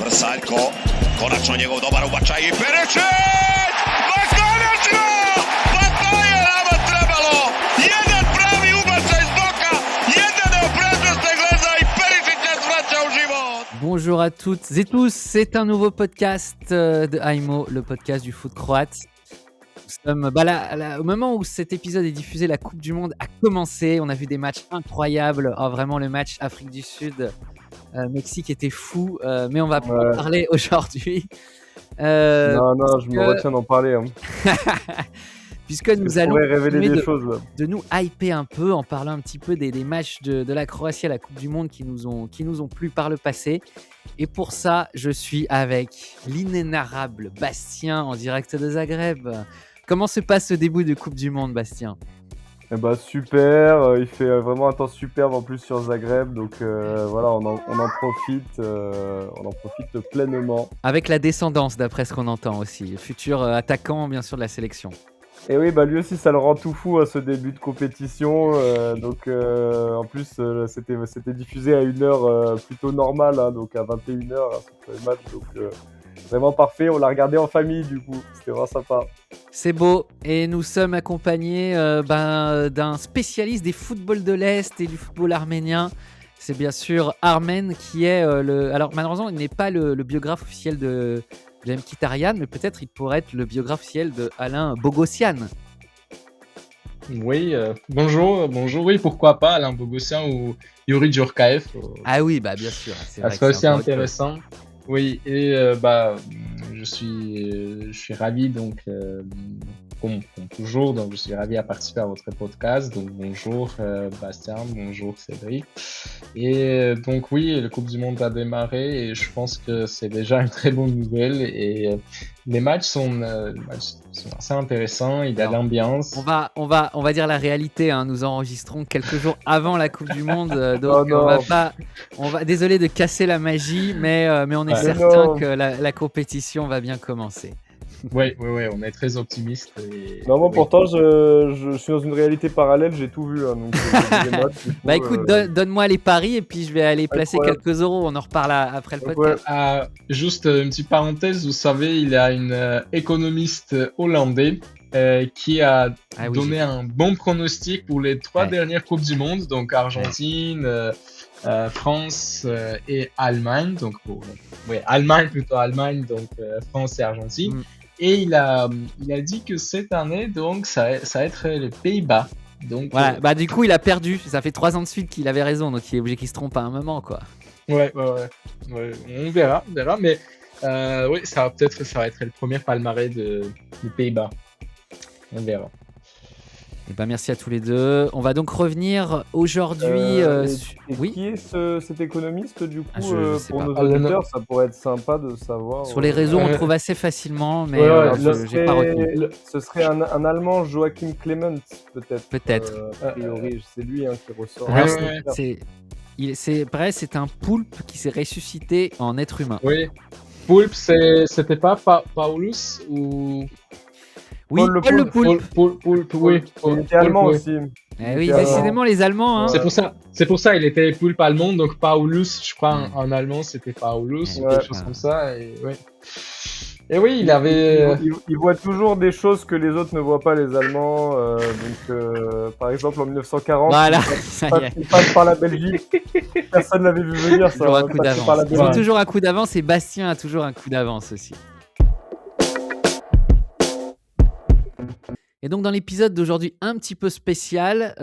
Vrsaljko, konačno njegov dobar ubačaj i Perišić! Ma konačno! Pa to je nama trebalo! Jedan pravi ubačaj iz boka, jedan neopreznosti gleda i Perišić nas vraća u život! Bonjour à toutes et tous, c'est un nouveau podcast de Aimo, le podcast du foot croate. Nous sommes, au moment où cet épisode est diffusé, la Coupe du Monde a commencé. On a vu des matchs incroyables. Oh, vraiment, le match Afrique du Sud, Mexique était fou. Mais on va pas en parler aujourd'hui. Non, je me retiens d'en parler. Hein. Puisque nous allons révéler des choses, de nous hyper un peu en parlant un petit peu des matchs de la Croatie à la Coupe du Monde qui nous ont plu par le passé. Et pour ça, je suis avec l'inénarrable Bastien en direct de Zagreb. Comment se passe ce début de Coupe du Monde, Bastien ? Eh ben, super, il fait vraiment un temps superbe en plus sur Zagreb, donc voilà, on en profite pleinement. Avec la descendance, d'après ce qu'on entend aussi, le futur attaquant bien sûr de la sélection. Et oui, lui aussi ça le rend tout fou à ce début de compétition, donc en plus c'était diffusé à une heure plutôt normale, hein, donc à 21h, hein, ce match, donc vraiment parfait, on l'a regardé en famille du coup, c'était vraiment sympa. C'est beau, et nous sommes accompagnés d'un spécialiste des footballs de l'Est et du football arménien. C'est bien sûr Armen qui est Alors malheureusement, il n'est pas le biographe officiel de Mkhitaryan, mais peut-être il pourrait être le biographe officiel de Alain Bogossian. Oui, bonjour, oui, pourquoi pas Alain Bogossian ou Yuri Djorkaeff. Ah oui, bien sûr. C'est vrai que aussi intéressant. Oui, et je suis ravi donc comme toujours, donc je suis ravi à participer à votre podcast. Donc bonjour Bastien, bonjour Cédric. Et donc oui, la Coupe du Monde a démarré et je pense que c'est déjà une très bonne nouvelle. Et les matchs sont assez intéressants. Il y a de l'ambiance. On va dire la réalité. Hein. Nous enregistrons quelques jours avant la Coupe du Monde, donc on va désolé de casser la magie, mais on est certain que la compétition va bien commencer. Oui, on est très optimiste. Non, pourtant, je suis dans une réalité parallèle, j'ai tout vu. Hein, donc, écoute, donne-moi les paris et puis je vais aller placer quelques euros. On en reparle après le podcast. Juste une petite parenthèse, vous savez, il y a une économiste hollandais qui a donné un bon pronostic pour les 3 dernières Coupes du Monde, donc Argentine, France et Allemagne. Donc, Allemagne, donc France et Argentine. Et il a dit que cette année, donc, ça va être les Pays-Bas. Donc, voilà, du coup, il a perdu. Ça fait 3 ans de suite qu'il avait raison, donc il est obligé qu'il se trompe à un moment, quoi. Ouais. On verra. Mais ça va être le premier palmarès des Pays-Bas. On verra. Et merci à tous les deux. On va donc revenir aujourd'hui. Oui. Qui est cet économiste du coup pour nos auditeurs, ça pourrait être sympa de savoir. Sur les réseaux, on trouve assez facilement, mais j'ai pas retenu. Ce serait un Allemand, Joachim Clement, peut-être. Peut-être. A priori, c'est lui qui ressort. C'est un poulpe qui s'est ressuscité en être humain. Oui. Poulpe, c'était pas Paulus ou. Oui, Paul le poulpe. Oui. Il était allemand aussi. Oui, décidément les Allemands. Hein. C'est pour ça, il était poulpe allemand, donc Paulus, je crois en allemand c'était Paulus ou quelque chose comme ça. Et oui, il avait. Il voit toujours des choses que les autres ne voient pas, les Allemands. Par exemple, en 1940, il passe par la Belgique. Personne l'avait vu venir. Toujours un coup d'avance. Ils ont toujours un coup d'avance et Bastien a toujours un coup d'avance aussi. Et donc dans l'épisode d'aujourd'hui un petit peu spécial,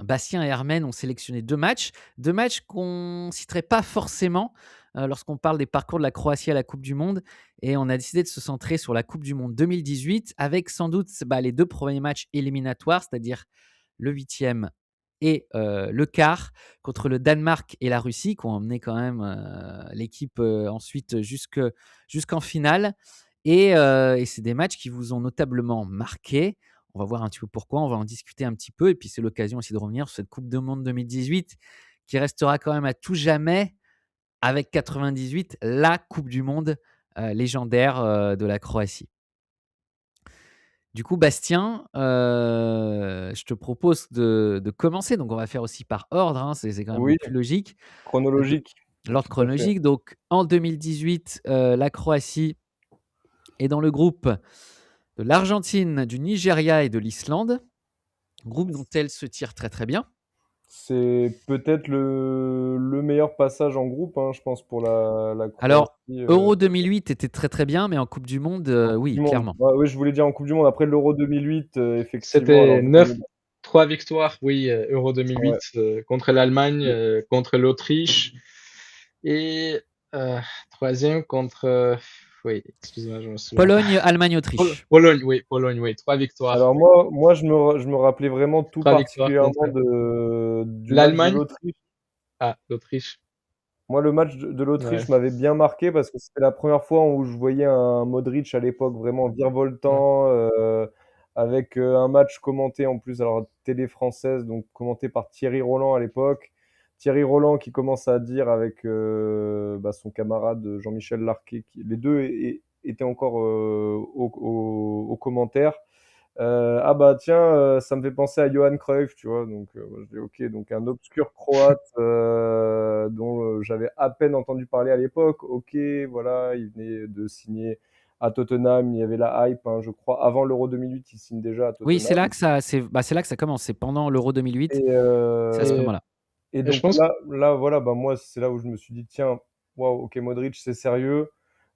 Bastien et Armen ont sélectionné 2 matchs qu'on ne citerait pas forcément lorsqu'on parle des parcours de la Croatie à la Coupe du Monde, et on a décidé de se centrer sur la Coupe du Monde 2018 avec sans doute les 2 premiers matchs éliminatoires, c'est-à-dire le 8e et le quart contre le Danemark et la Russie, qui ont emmené quand même l'équipe ensuite jusqu'en finale. Et c'est des matchs qui vous ont notablement marqué. On va voir un petit peu pourquoi, on va en discuter un petit peu. Et puis, c'est l'occasion aussi de revenir sur cette Coupe du Monde 2018 qui restera quand même à tout jamais, avec 98, la Coupe du Monde légendaire de la Croatie. Du coup, Bastien, je te propose de commencer. Donc, on va faire aussi par ordre. Hein, c'est quand même plus logique. Chronologique. l'ordre Tout à fait. chronologique. Donc, en 2018, la Croatie est dans le groupe de l'Argentine, du Nigeria et de l'Islande. Groupe dont elle se tire très très bien. C'est peut-être le meilleur passage en groupe, hein, je pense, pour la Croatie. Alors, Euro 2008 était très très bien, mais en Coupe du Monde, En Coupe du oui, Monde. clairement. Ouais, oui, je voulais dire en Coupe du Monde. Après l'Euro 2008, effectivement. C'était Alors, je connais- 3 victoires, oui, Euro ouais. 2008 contre l'Allemagne, contre l'Autriche et troisième contre, oui, excusez-moi, je me souviens pas. Pologne, Allemagne, Autriche. Pologne, oui, 3 victoires. Alors Oui. moi je me rappelais vraiment tout 3 victoires particulièrement contre du match de l'Allemagne. l'Autriche. Ah, l'Autriche. Moi, le match de Ouais. l'Autriche m'avait bien marqué parce que c'était la première fois où je voyais un Modric à l'époque vraiment Ouais. virevoltant, avec un match commenté en plus, alors télé française, donc commenté par Thierry Roland à l'époque. Thierry Roland qui commence à dire avec son camarade Jean-Michel Larquet, les deux étaient encore aux commentaires. Ah bah tiens, ça me fait penser à Johan Cruyff, tu vois. Donc moi, je dis ok, donc un obscur croate dont j'avais à peine entendu parler à l'époque. Ok, voilà, il venait de signer à Tottenham. Il y avait la hype, hein, je crois. Avant l'Euro 2008, il signe déjà à Oui, c'est Tottenham. là que c'est là que ça commence. C'est pendant l'Euro 2008. Et, C'est à ce euh, Et, moment-là. et et je donc pense que là, voilà, bah moi, c'est là où je me suis dit, tiens, waouh, ok, Modric, c'est sérieux.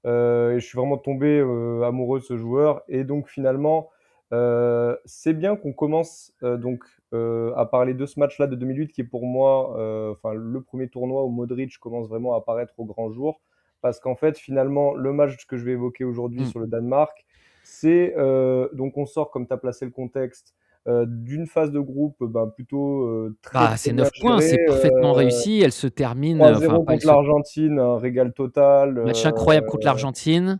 Et je suis vraiment tombé amoureux de ce joueur. Et donc finalement, c'est bien qu'on commence à parler de ce match-là de 2008, qui est pour moi, enfin, le premier tournoi où Modric commence vraiment à apparaître au grand jour. Parce qu'en fait, finalement, le match que je vais évoquer aujourd'hui Mm. sur le Danemark, c'est donc on sort, comme tu as placé le contexte, d'une phase de groupe plutôt très Bah, très c'est bien 9 points, c'est gérée. parfaitement réussi. Elle se termine, enfin 3-0 pas elle contre se l'Argentine, un régal total. match incroyable contre l'Argentine,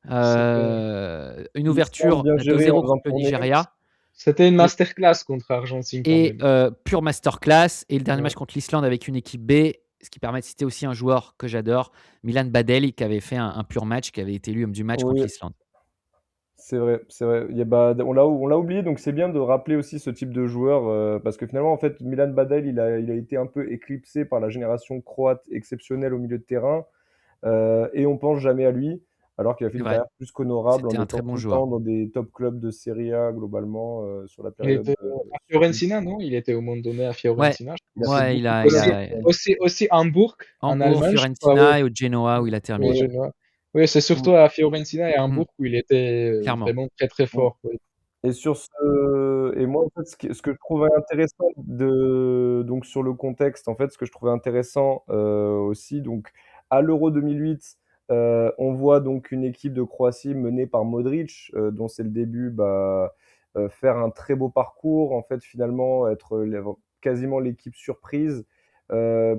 c'était une L'Islande ouverture bien gérée en 2-0 faisant contre le tourner. Nigeria c'était une et masterclass contre l'Argentine quand et même. pure masterclass et le dernier Ouais. match contre l'Islande avec une équipe B, ce qui permet de citer aussi un joueur que j'adore, Milan Badel, qui avait fait un pur match, qui avait été élu homme du match contre Oui, l'Islande. c'est vrai, c'est vrai. On l'a oublié, donc c'est bien de rappeler aussi ce type de joueur, parce que finalement, en fait, Milan Badel, il a été un peu éclipsé par la génération croate exceptionnelle au milieu de terrain, et on pense jamais à lui, alors qu'il a fait C'est une vrai, carrière plus qu'honorable en c'était un très étant bon tout le temps joueur. dans des top clubs de Serie A globalement sur la Il période. était à Fiorentina, non? Il était au moment donné à Ouais, Fiorentina, je Il a pense. fait ouais, beaucoup de il clubs. a Aussi Hambourg en Hambourg, Allemagne, je crois, oui. Fiorentina et au Genoa où il a Oui, terminé. Oui, Genoa. Oui, c'est surtout à Fiorentina et Mmh, Hambourg où il était clairement. vraiment très très fort. Oui. Et sur ce et moi, en fait, ce que je trouvais intéressant donc sur le contexte, en fait, ce que je trouvais intéressant, aussi, donc à l'Euro 2008, on voit donc une équipe de Croatie menée par Modric, dont c'est le début, faire un très beau parcours, en fait, finalement, être quasiment l'équipe surprise,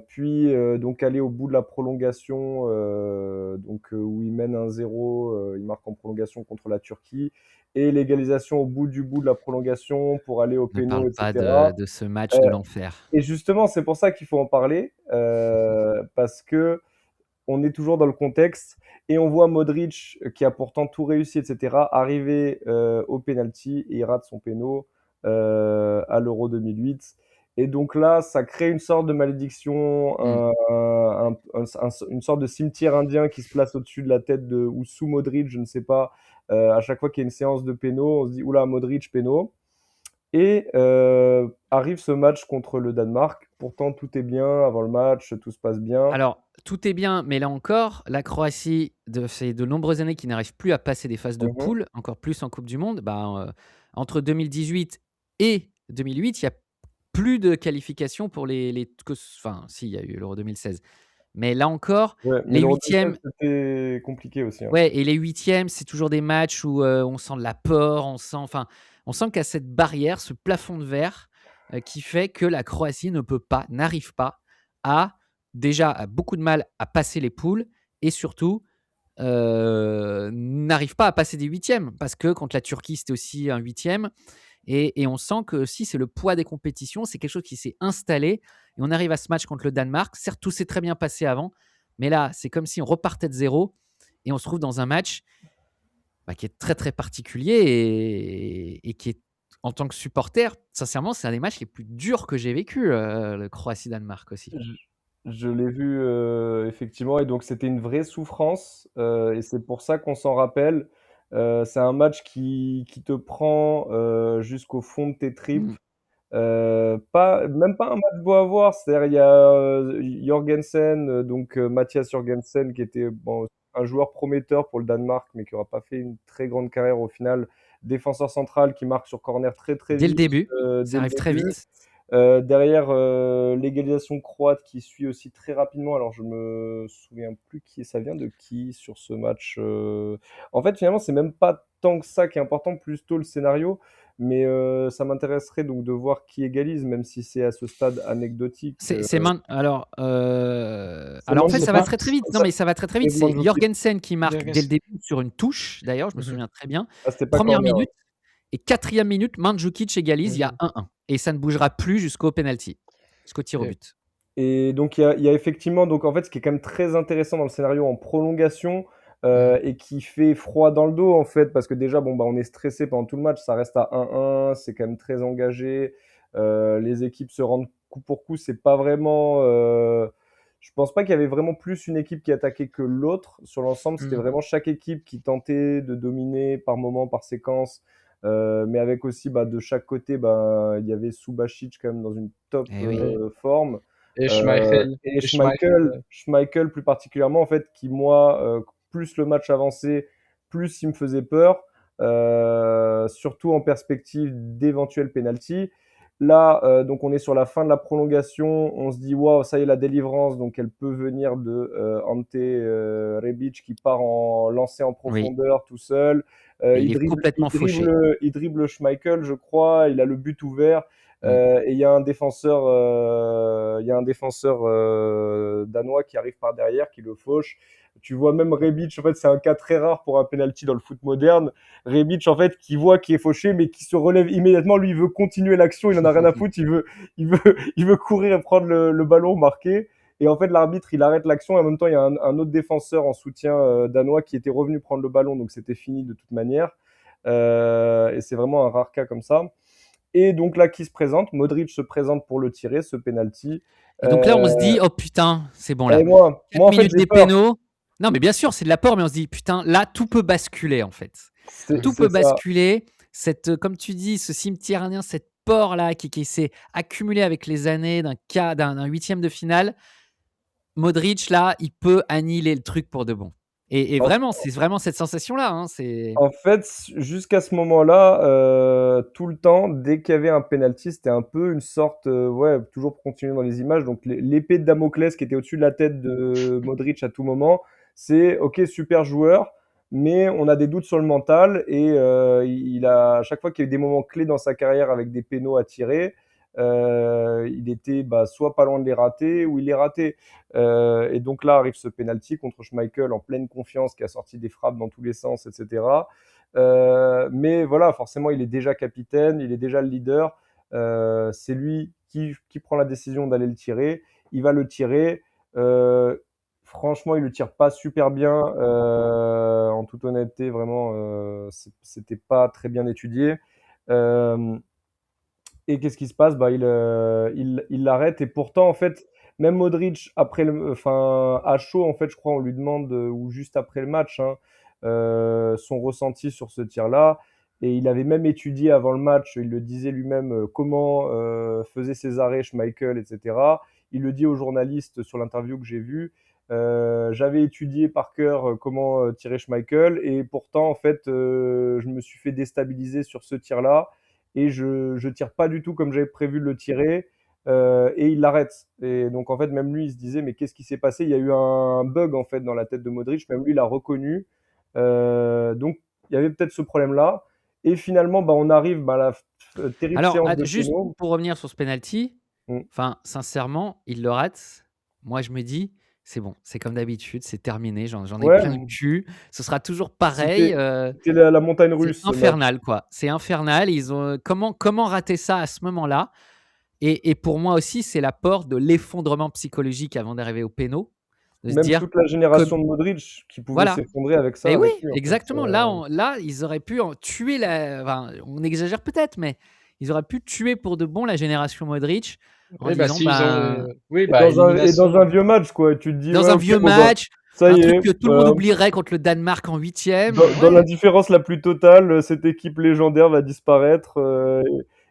puis, donc aller au bout de la prolongation, où il mène 1-0, il marque en prolongation contre la Turquie et l'égalisation au bout de la prolongation pour aller au Ne péno, parle pas etc. de ce Euh, match de l'enfer. et justement, c'est pour ça qu'il faut en parler, parce que on est toujours dans le contexte et on voit Modric, qui a pourtant tout réussi, etc., arriver au penalty et il rate son péno à l'Euro 2008. Et donc là, ça crée une sorte de malédiction, Mmh. une sorte de cimetière indien qui se place au-dessus de la tête ou sous Modric, je ne sais pas. À chaque fois qu'il y a une séance de péno, on se dit oula, Modric péno. Et arrive ce match contre le Danemark. Pourtant, tout est bien avant le match, tout se passe bien. Alors, tout est bien, mais là encore, la Croatie, c'est de nombreuses années qui n'arrive plus à passer des phases de Mhm. poule, encore plus en coupe du monde. Entre 2018 et 2008, il y a plus de qualifications pour les enfin si, il y a eu l'Euro 2016. Mais là encore, Ouais, mais les l'Euro 2016, huitièmes, c'était compliqué aussi, hein. ouais, et les huitièmes, c'est toujours des matchs où, on sent de l'apport, on sent qu'il y a cette barrière, ce plafond de verre, qui fait que la Croatie n'arrive pas à déjà a beaucoup de mal à passer les poules et surtout, n'arrive pas à passer des huitièmes parce que contre la Turquie, c'était aussi un huitième et on sent que si c'est le poids des compétitions, c'est quelque chose qui s'est installé et on arrive à ce match contre le Danemark. Certes, tout s'est très bien passé avant, mais là, c'est comme si on repartait de zéro et on se trouve dans un match, qui est très, très particulier et qui est en tant que supporter, sincèrement, c'est un des matchs les plus durs que j'ai vécu, le Croatie-Danemark aussi. Je l'ai vu, effectivement et donc c'était une vraie souffrance, et c'est pour ça qu'on s'en rappelle. C'est un match qui te prend, jusqu'au fond de tes tripes. Mmh. Pas même pas un match beau à voir, c'est-à-dire il y a, Jorgensen, donc Mathias Jorgensen qui était bon, un joueur prometteur pour le Danemark, mais qui aura pas fait une très grande carrière au final. Défenseur central qui marque sur corner très, très Dès le vite, début, ça dès le arrive très début. vite. Derrière, l'égalisation croate qui suit aussi très rapidement. Alors je me souviens plus qui ça vient de qui sur ce match, En fait, finalement, c'est même pas tant que ça qui est important, plutôt le scénario, mais ça m'intéresserait donc de voir qui égalise, même si c'est à ce stade anecdotique, C'est main c'est alors en fait, C'est ça va Mandzukic, pas. très, très vite. Non, ça mais ça va très, très vite. c'est C'est Mandzukic. Jorgensen qui marque dès le début sur une touche, d'ailleurs, je me Mhm. souviens très bien. Ah, c'était pas Première corner, ouais. minute et 4e minute, Mandzukic égalise, il y a Mhm. 1-1 et ça ne bougera plus jusqu'au penalty, jusqu'au tir au Et- but. Et donc il y a effectivement donc en fait, ce qui est quand même très intéressant dans le scénario en prolongation, Mhm. et qui fait froid dans le dos, en fait, parce que déjà, bon, bah, on est stressé pendant tout le match, ça reste à 1-1, c'est quand même très engagé, les équipes se rendent coup pour coup, c'est pas vraiment, je pense pas qu'il y avait vraiment plus une équipe qui attaquait que l'autre. Sur l'ensemble, c'était Mhm. vraiment chaque équipe qui tentait de dominer par moment, par séquence, mais avec aussi, bah, de chaque côté, bah, il y avait Subasic quand même dans une top, Eh oui. Et, forme. et Schmeichel. Et Et Schmeichel. Schmeichel plus particulièrement, en fait, qui moi, plus le match avançait, plus il me faisait peur, surtout en perspective d'éventuels penalties. Là, donc on est sur la fin de la prolongation, on se dit waouh, ça y est, la délivrance, donc elle peut venir de Ante Rebic qui part en lancer en Oui, profondeur tout seul. et il est complètement fauché. Il dribble Schmeichel, je crois, il a le but ouvert. Mmh. Et il y a un défenseur danois qui arrive par derrière, qui le fauche. Tu vois même Rebic, en fait, c'est un cas très rare pour un penalty dans le foot moderne. Rebic, en fait, qui voit qui est fauché, mais qui se relève immédiatement. Lui, il veut continuer l'action, il en a rien à foutre, il veut courir et prendre le ballon marqué. Et en fait, l'arbitre, il arrête l'action. Et en même temps, il y a un autre défenseur en soutien danois qui était revenu prendre le ballon, donc c'était fini de toute manière. Et c'est vraiment un rare cas comme ça. Et donc là, qui se présente? Modric se présente pour le tirer, ce penalty. Et donc là, on se Euh, dit: «Oh putain, c'est bon et là, moi, 4 en fait, minutes j'ai des peur. pénaux». Non, mais bien sûr, c'est de l'apport, mais on se dit: «Putain, là, tout peut basculer, en fait». Tout peut C'est ça. basculer. Comme tu dis, ce cimetière indien, cette peur-là qui s'est accumulée avec les années d'un 8e de finale, Modric, là, il peut annihiler le truc pour de bon. Et En, vraiment, c'est vraiment cette sensation-là, hein, en fait, jusqu'à ce moment-là, tout le temps, dès qu'il y avait un penalty, c'était un peu une sorte, ouais, toujours pour continuer dans les images, donc l'épée de Damoclès qui était au-dessus de la tête de Modric à tout moment, c'est ok, super joueur, mais on a des doutes sur le mental et il a, à chaque fois qu'il y a eu des moments clés dans sa carrière avec des pénaux à tirer, il était bah, soit pas loin de les rater ou il les ratait. Et donc là arrive ce penalty contre Schmeichel en pleine confiance qui a sorti des frappes dans tous les sens, etc. Mais voilà, forcément, il est déjà capitaine, il est déjà le leader. C'est lui qui prend la décision d'aller le tirer. Il va le tirer. Euh, Franchement, il le tire pas super bien. En toute honnêteté, vraiment, c'était pas très bien étudié. Euh, et qu'est-ce qui se passe? Bah, il l'arrête. Et pourtant, en fait, même Modric, après enfin, à chaud, en fait, je crois, on lui demande, ou juste après le match, hein, son ressenti sur ce tir-là. Et il avait même étudié avant le match, il le disait lui-même, comment faisait ses arrêts Schmeichel, etc. Il le dit aux journalistes sur l'interview que j'ai vue. J'avais étudié par cœur comment tirer Schmeichel. Et pourtant, en fait, je me suis fait déstabiliser sur ce tir-là et je tire pas du tout comme j'avais prévu de le tirer. Et il l'arrête. Et donc en fait, même lui, il se disait, mais qu'est-ce qui s'est passé? Il y a eu un bug en fait dans la tête de Modric. Même lui, il l'a reconnu. Donc il y avait peut-être ce problème-là. Et finalement, bah, on arrive bah, à la terrible Alors, séance de juste pénaux. pour revenir sur ce penalty, Mm. enfin, sincèrement, il le rate. Moi, je me dis: «C'est bon, c'est comme d'habitude, c'est terminé, j'en ai Ouais, plein le cul, ce sera toujours pareil», c'était la montagne c'est russe ce match. infernal, quoi. C'est infernal. Ils ont comment rater ça à ce moment-là? Et pour moi aussi, c'est l'apport de l'effondrement psychologique avant d'arriver aux pénaux, de se Même dire toute la que génération de Modric qui pouvait voilà. s'effondrer avec ça, Et oui, avec lui en fait. exactement. Là, ils auraient pu en tuer enfin, on exagère peut-être, mais ils auraient pu tuer pour de bon la génération Modric. en Oui, bah, disant, s'ils ont, oui, Et bah, dans un, et dans élimination. un vieux match, quoi. Tu te dis, dans ouais, un ok, vieux bon, bah, match, ça un y truc est. que tout le monde oublierait contre le Danemark en huitième. Dans Ouais. l'indifférence la plus totale, cette équipe légendaire va disparaître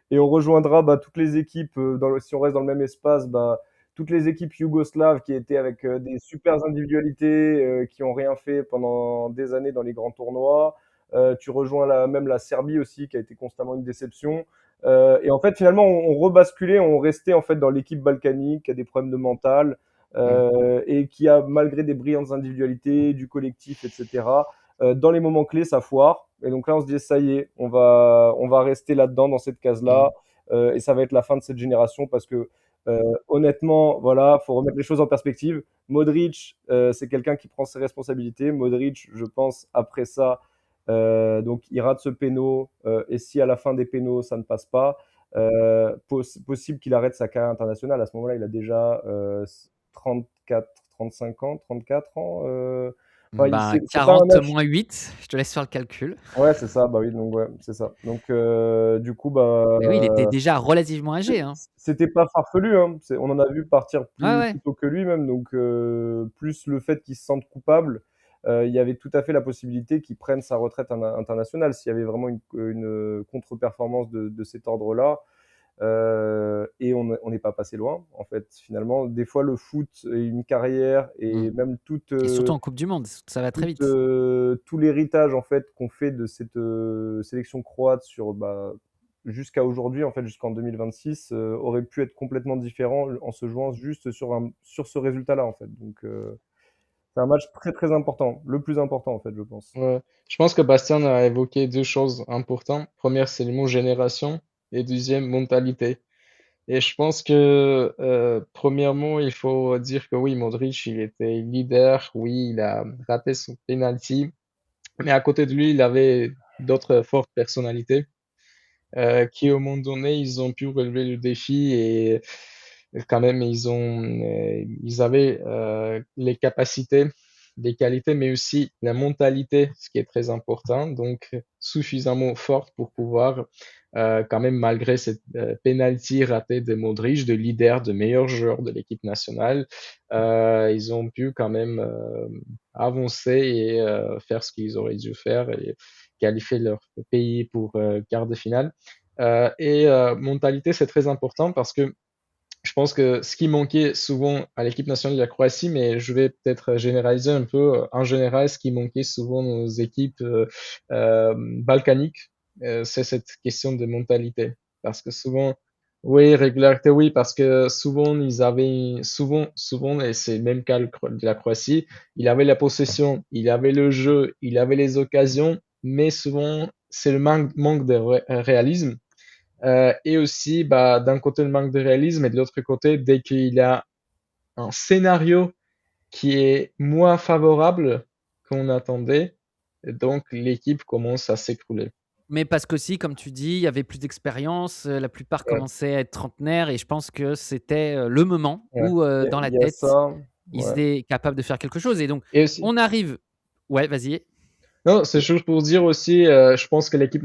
et on rejoindra bah, toutes les équipes, si on reste dans le même espace, bah, toutes les équipes yougoslaves qui étaient avec des super individualités, qui ont rien fait pendant des années dans les grands tournois. Tu rejoins même la Serbie aussi, qui a été constamment une déception. Et en fait, finalement, on rebasculait, on restait en fait dans l'équipe balkanique qui a des problèmes de mental et qui a, malgré des brillantes individualités, du collectif, etc., dans les moments clés, ça foire. Et donc là, on se dit, ça y est, on va rester là-dedans, dans cette case-là. Et ça va être la fin de cette génération parce que, honnêtement, voilà, faut remettre les choses en perspective. Modric, c'est quelqu'un qui prend ses responsabilités. Modric, je pense, après ça, donc il rate ce péno. Et si à la fin des pénaux, ça ne passe pas, possible qu'il arrête sa carrière internationale. À ce moment-là, il a déjà 34, 35 ans, 34 ans. Enfin, Bah, c'est pas un 40 âge. moins 8, je te laisse faire le calcul. Ouais, c'est ça. Bah oui, donc ouais, c'est ça. Donc du coup, bah, Mais oui, il était déjà relativement âgé, hein. c'était pas farfelu. Hein. On en a vu partir Ouais, ouais. plus tôt que lui même. Donc plus le fait qu'il se sente coupable, il y avait tout à fait la possibilité qu'il prenne sa retraite internationale s'il y avait vraiment une contre-performance de cet ordre-là. Et on n'est pas passé loin, en fait, finalement. Des fois, le foot et une carrière et Mm. même Et surtout en Coupe du Monde, ça va très vite. tout l'héritage en fait qu'on fait de cette sélection croate sur jusqu'à aujourd'hui, en fait, jusqu'en 2026, aurait pu être complètement différent en se jouant juste sur ce résultat-là, en fait. Donc, c'est un match très très important, le plus important, en fait, je pense. Ouais. Je pense que Bastien a évoqué deux choses importantes. Première, c'est le mot génération et deuxième, mentalité. Et je pense que, premièrement, il faut dire que oui, Modric, il était leader, oui, il a raté son penalty, mais à côté de lui, il avait d'autres fortes personnalités qui, au moment donné, ils ont pu relever le défi et quand même, ils avaient les capacités, les qualités, mais aussi la mentalité, ce qui est très important, donc suffisamment forte pour pouvoir quand même, malgré cette penalty ratée de Modric, de leader, de meilleur joueur de l'équipe nationale, ils ont pu quand même avancer et faire ce qu'ils auraient dû faire et qualifier leur pays pour quart de finale. Mentalité, c'est très important parce que je pense que ce qui manquait souvent à l'équipe nationale de la Croatie, mais je vais peut-être généraliser un peu, en général, ce qui manquait souvent aux équipes balkaniques, c'est cette question de mentalité. Parce que souvent, oui, régularité, oui, parce que souvent, ils avaient, souvent, et c'est le même cas de la Croatie, il avait la possession, il avait le jeu, il avait les occasions, mais souvent, c'est le manque de réalisme et aussi, bah, d'un côté, le manque de réalisme, et de l'autre côté, dès qu'il y a un scénario qui est moins favorable qu'on attendait, donc l'équipe commence à s'écrouler. Mais parce qu'aussi, comme tu dis, il y avait plus d'expérience, la plupart Ouais, commençaient à être trentenaires et je pense que c'était, le moment Ouais. où, il y a, dans la il y a tête, ça. ils Ouais. étaient capables de faire quelque chose et donc Et aussi, on arrive ouais, vas-y. non, c'est juste pour dire aussi, je pense que l'équipe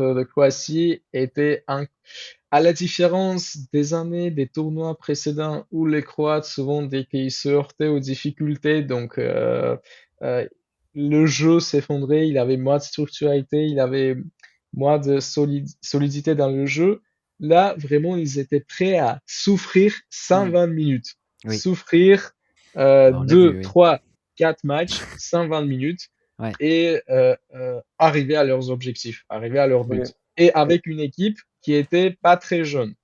de Croatie était à la différence des années, des tournois précédents où les Croates, souvent, dès qu'ils se heurtaient aux difficultés, donc euh, le jeu s'effondrait, il avait moins de structuralité, il avait moins de solidité dans le jeu. Là, vraiment, ils étaient prêts à souffrir Mmh. 120 minutes. Oui, Souffrir bah, on l'a vu, 2, oui. 3, 4 matchs, 120 minutes Ouais. et arriver à leurs objectifs, arriver à leur Oui. but. Et avec une équipe qui était pas très jeune.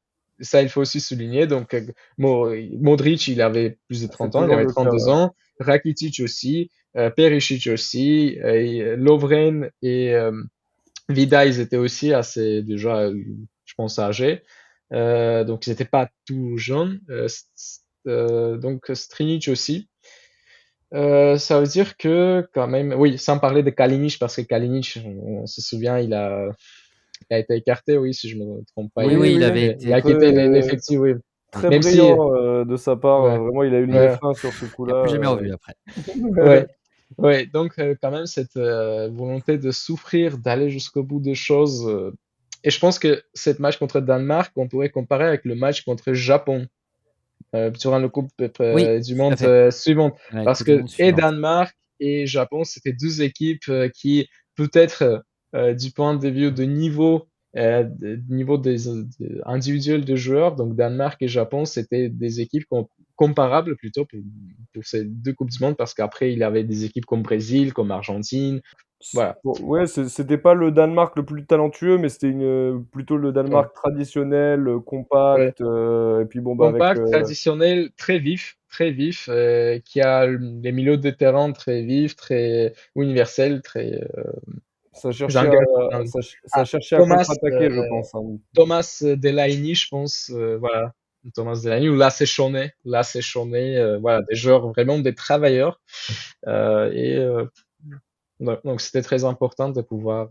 Ça, il faut aussi souligner. Donc, Modric, il avait plus de C'est 30 ans, il toujours avait le cas. 32 Ouais. ans. Rakitic aussi, Perisic aussi, Lovren et Vida, ils étaient aussi assez déjà, je pense, âgés. Donc, ils n'étaient pas tout jeunes. Donc, Strinic aussi. Ça veut dire que quand même, oui, sans parler de Kalinic, parce que Kalinic, on se souvient, il a été écarté, oui, si je me trompe pas, Oui, Oui, oui, il oui. avait il a été quitté Très, l'effectif, oui. très Même si, brillant de sa part. ouais, Vraiment, il a eu le nez ouais, fin sur ce il a plus jamais coup-là. revu après. ouais, ouais. Donc, quand même, cette volonté de souffrir, d'aller jusqu'au bout des choses, Et je pense que cette match contre Danemark, on pourrait comparer avec le match contre Japon durant le Coupe Oui, du tout à Monde fait. suivante. Ouais, Parce Coupe du que monde et suivante. Danemark et Japon, c'était deux équipes qui, peut-être du point de vue de niveau, niveau individuel de joueurs, donc Danemark et Japon, c'était des équipes comparables plutôt pour ces deux Coupes du Monde, parce qu'après, il y avait des équipes comme Brésil, comme Argentine. Voilà. Ouais, c'était pas le Danemark le plus talentueux, mais c'était plutôt le Ouais. Danemark traditionnel, Ouais. compact, et puis bon, bah, avec, Compact, traditionnel, très vif, qui a les milieux de terrain très vifs, très universels, très ça cherchait à, engageants. ça Ah, cherchait à Thomas, contre-attaquer, je pense, hein. Thomas Delaney, je pense, voilà, Thomas Delaney ou Lasse Schöne, voilà, des joueurs vraiment des travailleurs. Et donc c'était très important de pouvoir.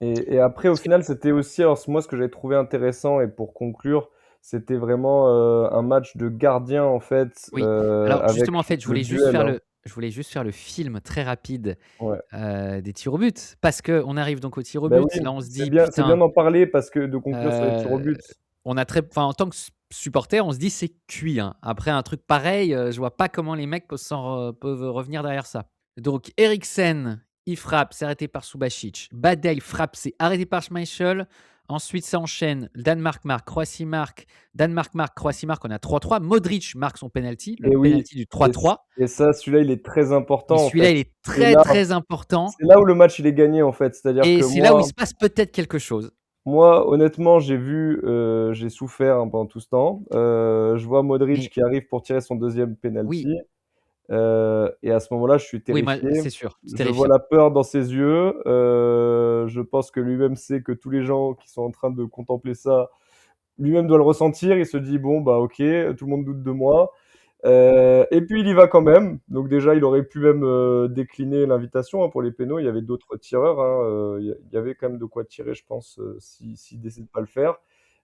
Et après, au Parce que- final, c'était aussi, alors moi, ce que j'avais trouvé intéressant, et pour conclure, c'était vraiment un match de gardien, en fait, Oui. Alors avec justement, en fait, le duel, hein. je voulais juste faire le film très rapide Ouais. des tirs au but, parce que on arrive donc aux tirs au Ben but. oui, Là, on se dit c'est bien putain, d'en parler parce que de conclure sur les tirs au euh, but. on a très, enfin, en tant que supporter, on se dit c'est cuit, hein. Après un truc pareil, je vois pas comment les mecs peuvent revenir derrière ça. Donc Eriksen, il frappe, c'est arrêté par Subasic. Badel frappe, c'est arrêté par Schmeichel. Ensuite, ça enchaîne. Danemark marque, Croatie marque. Danemark marque, Croatie marque. On a 3-3. Modric marque son penalty, le Et oui, penalty du et, 3-3. et ça, celui-là, il est très Et important, en celui-là, fait. il est Et très là, très important. c'est là où le match, il est gagné, en fait. C'est-à-dire Et que c'est là où il moi, se passe peut-être quelque chose. moi, honnêtement, j'ai souffert, hein, pendant tout ce temps. Je vois Modric Mais qui arrive pour tirer son deuxième oui, penalty. Et à ce moment-là, je suis oui, moi, terrifié. c'est sûr, c'est Je vois terrifiant. la peur dans ses yeux. Je pense que lui-même sait que tous les gens qui sont en train de contempler ça, lui-même doit le ressentir. Il se dit, bon, bah ok, tout le monde doute de moi. Et puis il y va quand même. Donc déjà, il aurait pu même décliner l'invitation, hein, pour les pénaux. Il y avait d'autres tireurs, hein. Il y avait quand même de quoi tirer, je pense, s'il décide de pas le faire.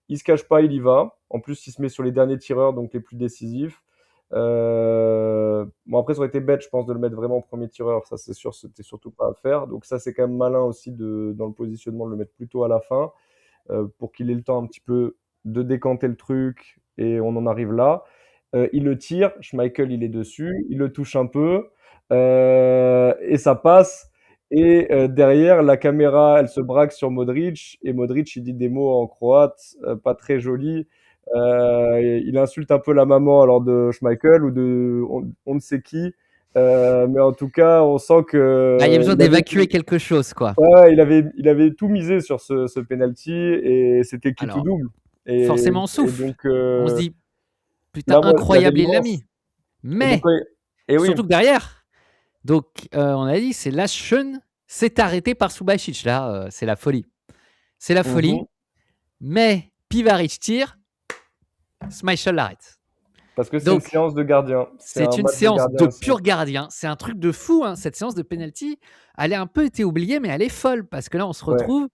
Il se cache pas, il y va. En plus, il se met sur les derniers tireurs, donc les plus décisifs. Bon, après, ça aurait été bête, je pense, de le mettre vraiment en premier tireur. Ça, c'est sûr, c'était surtout pas à faire. Donc ça, c'est quand même malin aussi dans le positionnement de le mettre plutôt à la fin, pour qu'il ait le temps un petit peu de décanter le truc, et on en arrive là. Il le tire, Schmeichel, il est dessus, il le touche un peu, et ça passe. Et derrière, la caméra, elle se braque sur Modric, et Modric, il dit des mots en croate, pas très jolis. Il insulte un peu la maman alors de Schmeichel ou de on ne sait qui. Mais en tout cas, on sent Ah, il y a que besoin d'évacuer quelque chose, quoi. ouais, il avait tout misé sur ce penalty, et c'était qui tout Alors, double. Et, forcément, on et souffle. donc On se dit, putain, là, moi, il y avait incroyable, il l'a l'immense. mis. Et donc, Mais, ouais, et oui, surtout que derrière, donc, on a dit, c'est Laschen s'est arrêté par Subasic. Là, c'est la folie. C'est la folie. mhm. Mais Pivaric tire, Schmeichel l'arrête. Parce que c'est une Donc, séance de gardien. C'est c'est un une match de séance gardien de aussi. pur gardien. C'est un truc de fou, hein. Cette séance de penalty, elle a un peu été oubliée, mais elle est folle parce que là, on se Ouais. retrouve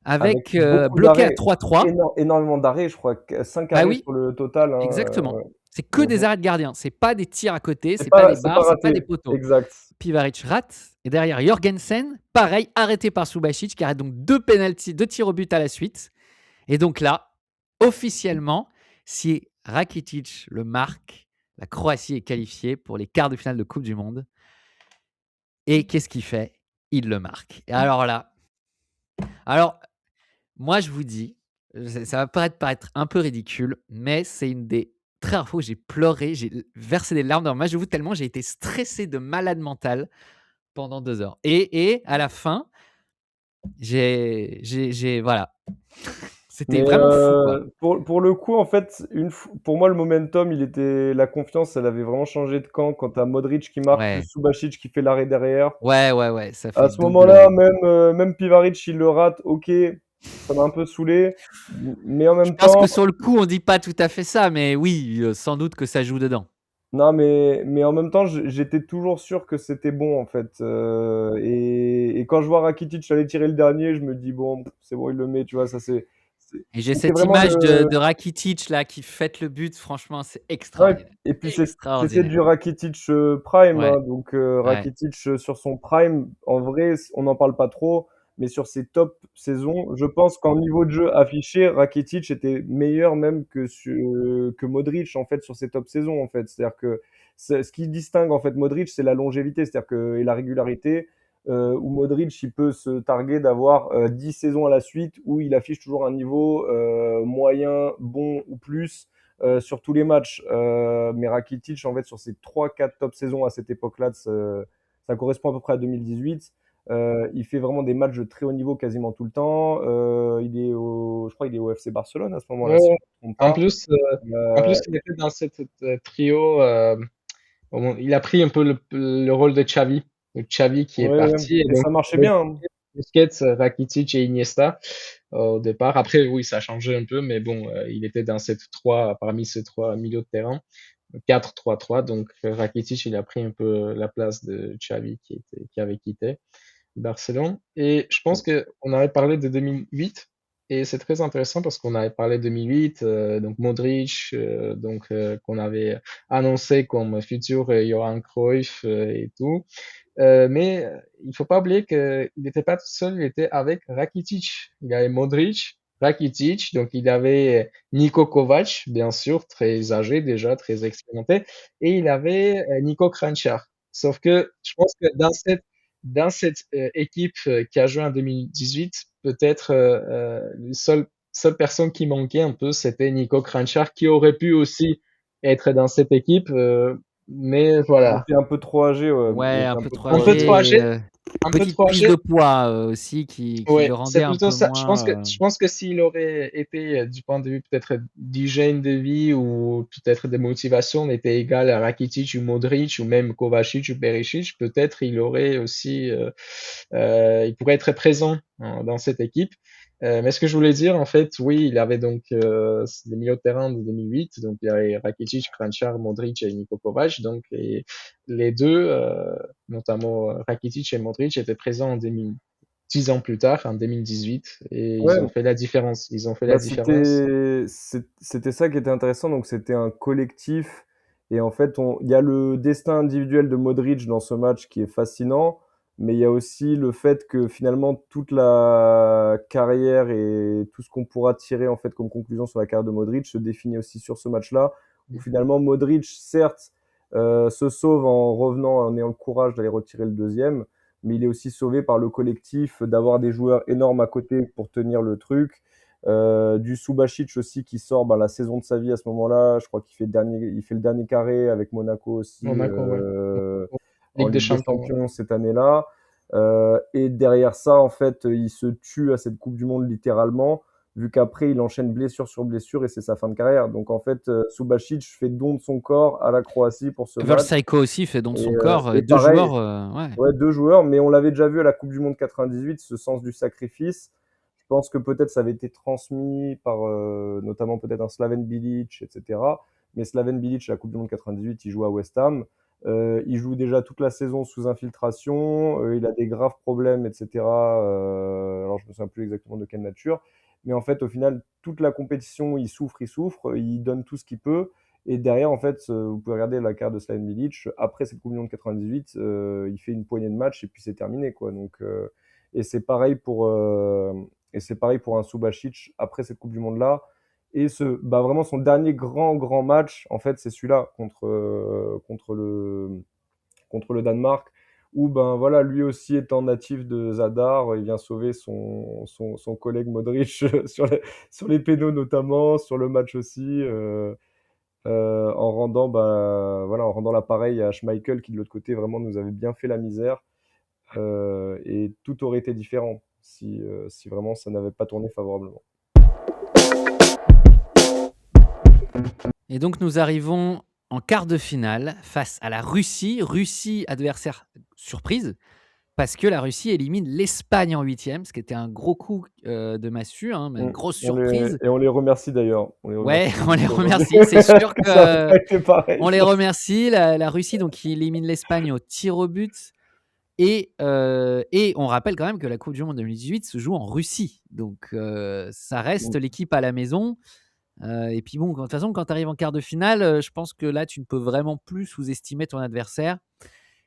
Avec avec beaucoup bloqué à d'arrêts. 3-3. Énormément d'arrêts, je crois. 5 Bah arrêts oui, sur le total, hein, exactement. ouais. C'est que des Mhm. arrêts de gardien. C'est pas des tirs à côté, C'est c'est pas pas, des c'est pas barres, c'est pas des raté. poteaux. Exact. Pivaric rate. Et derrière, Jorgensen, pareil, arrêté par Subasic, qui arrête donc deux tirs au but à la suite. Et donc là, officiellement, si Rakitic le marque, la Croatie est qualifiée pour les quarts de finale de Coupe du Monde. Et qu'est-ce qu'il fait? Il le marque. Et alors, moi, je vous dis, ça va paraître un peu ridicule, mais c'est une des très rares fois où j'ai pleuré, j'ai versé des larmes dans le match de foot tellement j'ai été stressé de malade mental pendant 2 heures. Et à la fin, voilà, c'était Mais vraiment fou, quoi. pour le coup, en fait, pour moi, le momentum, la confiance, elle avait vraiment changé de camp quand t'as Modric qui marque, plus Ouais, Subasic qui fait l'arrêt derrière. ouais, ça À fait ce double. moment-là, même Pivaric, il le rate, ok, ça m'a un peu saoulé. Mais en Je même pense que temps, sur le coup, on dit pas tout à fait ça, mais oui, sans doute que ça joue dedans. non, mais en même temps, j'étais toujours sûr que c'était bon, en fait. Et quand je vois Rakitic aller tirer le dernier, je me dis, bon, c'est bon, il le met, tu vois, Et j'ai c'était cette vraiment image le. de Rakitic là qui fête le but, franchement, c'est Ouais, extraordinaire. et puis c'était Extraordinaire. du Rakitic prime, Ouais, hein, donc ouais. Rakitic sur son prime, en vrai, on n'en parle pas trop, mais sur ses top saisons, je pense qu'en niveau de jeu affiché, Rakitic était meilleur même que Modric en fait sur ses top saisons en fait. C'est-à-dire que ce qui distingue en fait Modric, c'est la longévité, c'est-à-dire que et la régularité. Où Modric il peut se targuer d'avoir 10 saisons à la suite où il affiche toujours un niveau moyen, bon ou plus sur tous les matchs. Mais Rakitic, en fait, sur ses 3-4 top saisons à cette époque-là, ça correspond à peu près à 2018. Il fait vraiment des matchs de très haut niveau quasiment tout le temps. Je crois qu'il est au FC Barcelone à ce moment-là, si Ouais. je ne me trompe En pas. plus, en Euh, plus, il était dans cette trio. Il a pris un peu le rôle de Xavi. Donc, Xavi qui est ouais, ouais. parti. Et Et donc, ça marchait bien, hein. Busquets, Rakitic et Iniesta au départ. Après, oui, ça a changé un peu, mais bon, il était dans parmi ces trois milieux de terrain, 4-3-3. Donc, Rakitic, il a pris un peu la place de Xavi qui avait quitté Barcelone. Et je pense que on avait parlé de 2008. Et c'est très intéressant parce qu'on avait parlé de 2008, donc Modric, qu'on avait annoncé comme futur Johan Cruyff et tout. Mais il faut pas oublier qu'il n'était pas tout seul, il était avec Rakitic. Il y avait Modric, Rakitic, donc il avait Niko Kovac, bien sûr, très âgé déjà, très expérimenté, et il avait Niko Kranjčar. Sauf que je pense que dans cette équipe qui a joué en 2018, peut-être la seule personne qui manquait un peu, c'était Niko Kranjčar, qui aurait pu aussi être dans cette équipe, mais Il voilà. était un peu trop âgé, ouais. Il Ouais, était un un peu peu trop Un trop peu âgé. trop âgé. âgé, un peu Petite trop prise de âgé. poids aussi qui le Ouais, rendait c'est un plutôt peu ça. Je pense que, moins. je pense que s'il aurait été, du point de vue peut-être d'hygiène de vie ou peut-être de motivation, on était égal à Rakitic ou Modric ou même Kovacic ou Perisic, peut-être il aurait aussi, il pourrait être présent dans cette équipe. Mais ce que je voulais dire, en fait, oui, il avait donc les milieux de terrain de 2008, donc il y avait Rakitic, Kranjčar, Modric et Niko Kovac, donc et les deux, notamment Rakitic et Modric, étaient présents en 10 ans plus tard, en 2018, et ils ont Ouais, fait la différence. Ils ont fait la bah, différence. c'était ça qui était intéressant. Donc, c'était un collectif. Et en fait, il y a le destin individuel de Modric dans ce match qui est fascinant. Mais il y a aussi le fait que finalement, toute la carrière et tout ce qu'on pourra tirer en fait comme conclusion sur la carrière de Modric se définit aussi sur ce match-là. Où finalement, Modric, certes, se sauve en revenant, en ayant le courage d'aller retirer le deuxième. Mais il est aussi sauvé par le collectif, d'avoir des joueurs énormes à côté pour tenir le truc. Du Subasic aussi qui sort la saison de sa vie à ce moment-là. Je crois il fait le dernier carré avec Monaco aussi Monaco, ouais. en Ligue des Ligue des Champions, ouais. Champions cette année-là. Et derrière ça, en fait, il se tue à cette Coupe du Monde littéralement, vu qu'après il enchaîne blessure sur blessure et c'est sa fin de carrière. Donc en fait, Subasic fait don de son corps à la Croatie pour ce match. Psycho aussi fait don de son Et, corps. et Deux pareil, joueurs, ouais. ouais, deux joueurs, mais on l'avait déjà vu à la Coupe du Monde 98, ce sens du sacrifice. Je pense que peut-être ça avait été transmis par notamment peut-être un Slaven Bilic, etc. Mais Slaven Bilic, à la Coupe du Monde 98, il joue à West Ham. Il joue déjà toute la saison sous infiltration. Il a des graves problèmes, etc. Alors je me souviens plus exactement de quelle nature. Mais en fait, au final, toute la compétition, il souffre, il donne tout ce qu'il peut. Et derrière, en fait, vous pouvez regarder la carrière de Slaven Bilic. Après cette Coupe du Monde 98, il fait une poignée de matchs et puis c'est terminé, quoi. Donc, et c'est pareil pour, un Subasic après cette Coupe du Monde-là. Et vraiment son dernier grand match, en fait, c'est celui-là contre le Danemark, où ben voilà, lui aussi étant natif de Zadar, il vient sauver son collègue Modric sur les pénaux notamment, sur le match aussi. En rendant l'appareil à Schmeichel qui de l'autre côté vraiment nous avait bien fait la misère. Et tout aurait été différent si vraiment ça n'avait pas tourné favorablement. Et donc nous arrivons en quart de finale face à la Russie. Russie, adversaire surprise, parce que la Russie élimine l'Espagne en huitième, ce qui était un gros coup de massue, mais une grosse surprise. On les remercie d'ailleurs. Ouais, on les remercie. C'est sûr que ça n'a pas été pareil. on les remercie. La Russie donc qui élimine l'Espagne au tir au but. Et on rappelle quand même que la Coupe du Monde 2018 se joue en Russie. Donc ça reste l'équipe à la maison. Et puis bon, de toute façon, quand tu arrives en quart de finale, je pense que là, tu ne peux vraiment plus sous-estimer ton adversaire.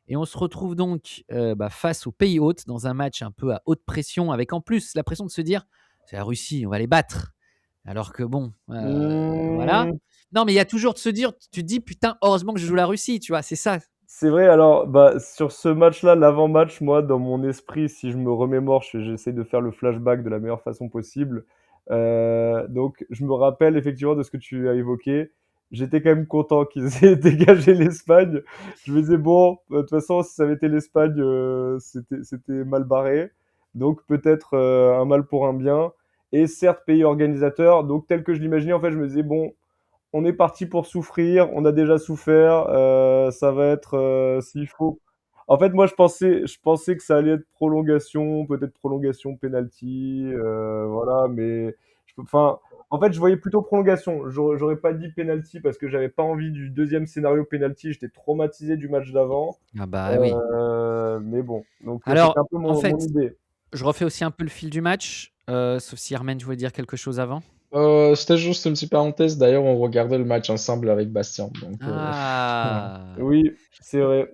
Et on se retrouve donc face aux pays hôtes dans un match un peu à haute pression, avec en plus la pression de se dire c'est la Russie, on va les battre. Alors que bon, voilà. Mmh, Non, mais il y a toujours de se dire, tu te dis putain, heureusement que je joue la Russie, tu vois, c'est ça. c'est vrai, alors, bah, sur ce match-là, l'avant-match, moi, dans mon esprit, si je me remémore, j'essaie de faire le flashback de la meilleure façon possible. Donc, je me rappelle effectivement de ce que tu as évoqué. J'étais quand même content qu'ils aient dégagé l'Espagne. Je me disais, bon, de toute façon, si ça avait été l'Espagne, c'était mal barré. Donc, peut-être un mal pour un bien. Et certes, pays organisateur. Donc, tel que je l'imaginais, en fait, je me disais, bon, on est parti pour souffrir, on a déjà souffert, ça va être s'il faut. En fait, moi, je pensais que ça allait être prolongation, peut-être prolongation penalty, voilà, mais enfin, en fait, je voyais plutôt prolongation. J'aurais pas dit penalty parce que j'avais pas envie du deuxième scénario penalty. J'étais traumatisé du match d'avant, Ah bah oui. mais bon, donc c'était un Alors, peu en mon fait, idée. je refais aussi un peu le fil du match, sauf si Armen, tu voulais dire quelque chose avant. C'était juste une petite parenthèse. D'ailleurs, on regardait le match ensemble avec Bastien. Donc, voilà. Ah, Oui, c'est vrai.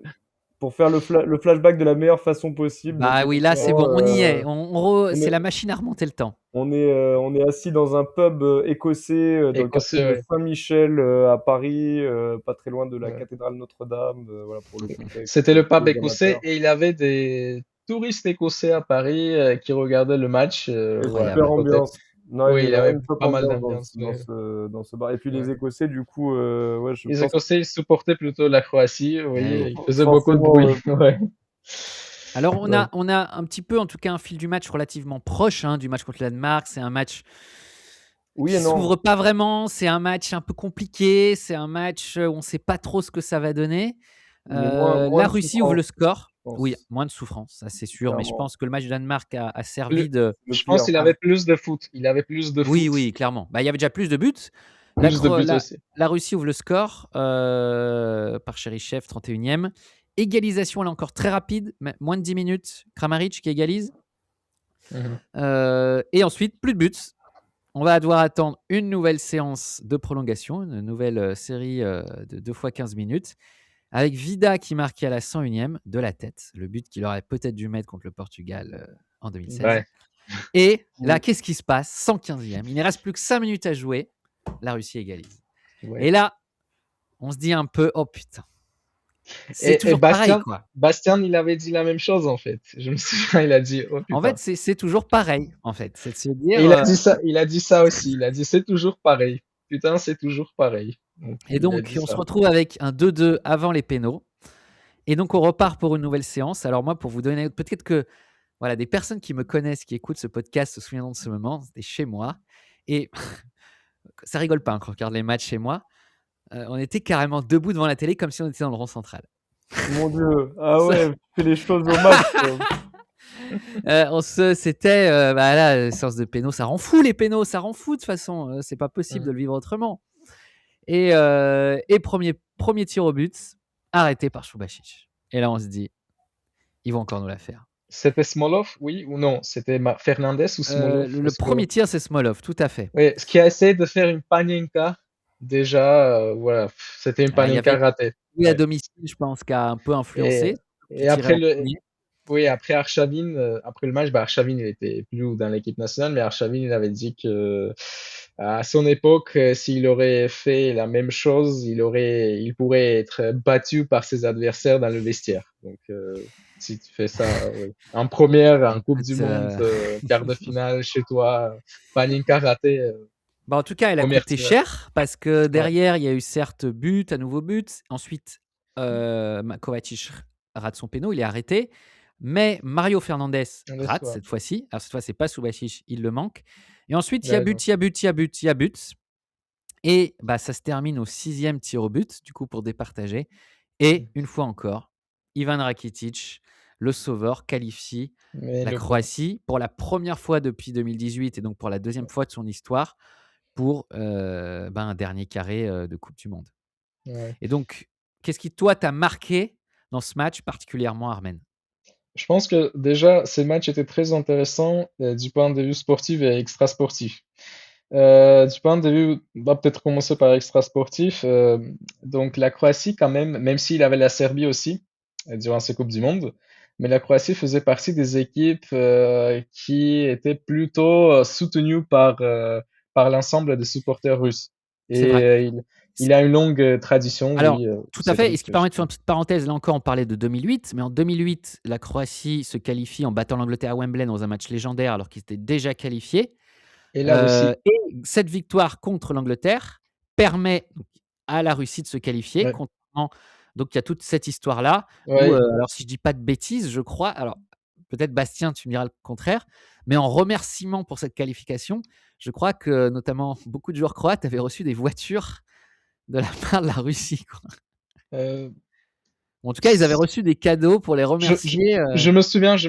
Pour faire le flashback de la meilleure façon possible. Donc bah oui, là c'est effectivement, bon, on y est. on C'est est, la machine à remonter le temps. on est assis dans un pub écossais, dans le quartier Écossais, de ouais. Saint-Michel à Paris, pas très loin de la Ouais. cathédrale Notre-Dame, voilà pour le contexte C'était le pour pape les écossais amateurs. et il avait des touristes écossais à Paris qui regardaient le match. Et Voilà, super à Incroyable. côté. ambiance. Non, il y Oui, il avait avait vraiment une top pas mal ambiance d'ambiance. dans ce bar. Et puis les Ouais. Écossais, du coup, ouais, je Les pense Écossais, ils supportaient plutôt la Croatie. Vous Eh voyez, oui. ils faisaient beaucoup de forcément, bruit. Ouais. Alors on ouais. a, on a un petit peu, en tout cas, un fil du match relativement proche du match contre le Danemark. C'est un match Oui et qui non. s'ouvre pas vraiment. C'est un match un peu compliqué. C'est un match où on ne sait pas trop ce que ça va donner. Mais moins La de Russie ouvre le souffrance, score. je Oui, pense, moins de souffrance, ça c'est sûr. Mais je clairement. pense que le match du Danemark a servi Plus- de. Le je pense pire. qu'il avait plus de foot. Il avait plus de Oui, foot. oui, clairement. Bah, il y avait déjà plus de buts. La, Plus de Cro- buts la, aussi. la Russie ouvre le score par Cherichev, 31e. Égalisation, là encore très rapide, moins de 10 minutes. Kramaric qui égalise. Mhm. Et ensuite, plus de buts. On va devoir attendre une nouvelle séance de prolongation, une nouvelle série de 2 fois 15 minutes, avec Vida qui marquait à la 101e de la tête, le but qu'il aurait peut-être dû mettre contre le Portugal en 2016. Ouais. Et là, Mm. qu'est-ce qui se passe? 115e. Il ne reste plus que 5 minutes à jouer. La Russie égalise. Ouais. Et là, on se dit un peu, oh putain, c'est Et toujours pareil, Bastien, quoi. Bastien, il avait dit la même chose en fait. Je me souviens, il a dit, oh En fait, putain. c'est toujours pareil, en fait. C'est de se Et dire. il a dit ça aussi. Il a dit, c'est toujours pareil. Putain, c'est toujours pareil. Donc, Et il a donc, dit on se ça. retrouve avec un 2-2 avant les pénaux. Et donc, on repart pour une nouvelle séance. Alors, moi, pour vous donner, peut-être que voilà, des personnes qui me connaissent, qui écoutent ce podcast, se souviendront de ce moment. C'était chez moi. Et ça rigole pas quand on regarde les matchs chez moi. On était carrément debout devant la télé comme si on était dans le rond central. Mon Dieu. Ah Ça- ouais, tu fais les choses au max. C'était la séance de pénaux. Ça rend fou les pénaux, ça rend fou de toute façon. C'est pas possible de Mhm. le vivre autrement. Et premier tir au but, arrêté par Subasic. Et là, on se dit, ils vont encore nous la faire. C'était Smolov, oui ou non? C'était Fernandez ou Smolov? Le premier tir, c'est Smolov, tout à fait. Oui, ce qui a essayé de faire une panenka, déjà, voilà, c'était une Il y panenka avait ratée. lui à Ouais. domicile, je pense, qui a un peu Et, influencé, qui et tirait après en le, premier. oui, après Arshavin, après le match, bah Arshavin, il était plus dans l'équipe nationale, mais Arshavin, il avait dit que à son époque, s'il aurait fait la même chose, il pourrait être battu par ses adversaires dans le vestiaire. Donc, si tu fais ça, oui. En première, en Coupe du Écoute, Monde, quart de finale chez toi, panenka ratée, en tout cas, elle a première coûté tirage. cher parce que Ouais, derrière, il y a eu certes but, à nouveau but. Ensuite, Kovacic rate son péno, il est arrêté. Mais Mario Fernandez on laisse rate voir. cette fois-ci. Alors cette fois, c'est pas Subasic, il le manque. Et ensuite, il y a Ouais, non. but, il y a but, il y a but, il y a but. Et ça se termine au 6e tir au but, du coup, pour départager. Et une fois encore, Ivan Rakitic, le sauveur, qualifie Mais la le bon. Croatie pour la première fois depuis 2018 et donc pour la deuxième fois de son histoire pour un dernier carré de Coupe du Monde. Ouais. Et donc, qu'est-ce qui, toi, t'a marqué dans ce match, particulièrement, Armen? Je pense que déjà, ces matchs étaient très intéressants du point de vue sportif et extra-sportif. Du point de vue, on va peut-être commencer par extra-sportif. Donc la Croatie, quand même, même s'il avait la Serbie aussi, durant ces Coupes du Monde. Mais la Croatie faisait partie des équipes qui étaient plutôt soutenues par l'ensemble des supporters russes. C'est Et vrai. il a une longue tradition, Alors, oui, tout à cette fait. Et équipe ce qui permet de faire une petite parenthèse, là encore, on parlait de 2008, mais en 2008, la Croatie se qualifie en battant l'Angleterre à Wembley dans un match légendaire alors qu'ils étaient déjà qualifiés. Et la Russie. Et cette victoire contre l'Angleterre permet donc à la Russie de se qualifier, Ouais, contrairement donc il y a toute cette histoire-là où, ouais, alors si je dis pas de bêtises, je crois, alors peut-être Bastien, tu me diras le contraire, mais en remerciement pour cette qualification, je crois que notamment beaucoup de joueurs croates avaient reçu des voitures de la part de la Russie, quoi. euh, En tout cas, ils avaient reçu des cadeaux pour les Je, je, remercier, je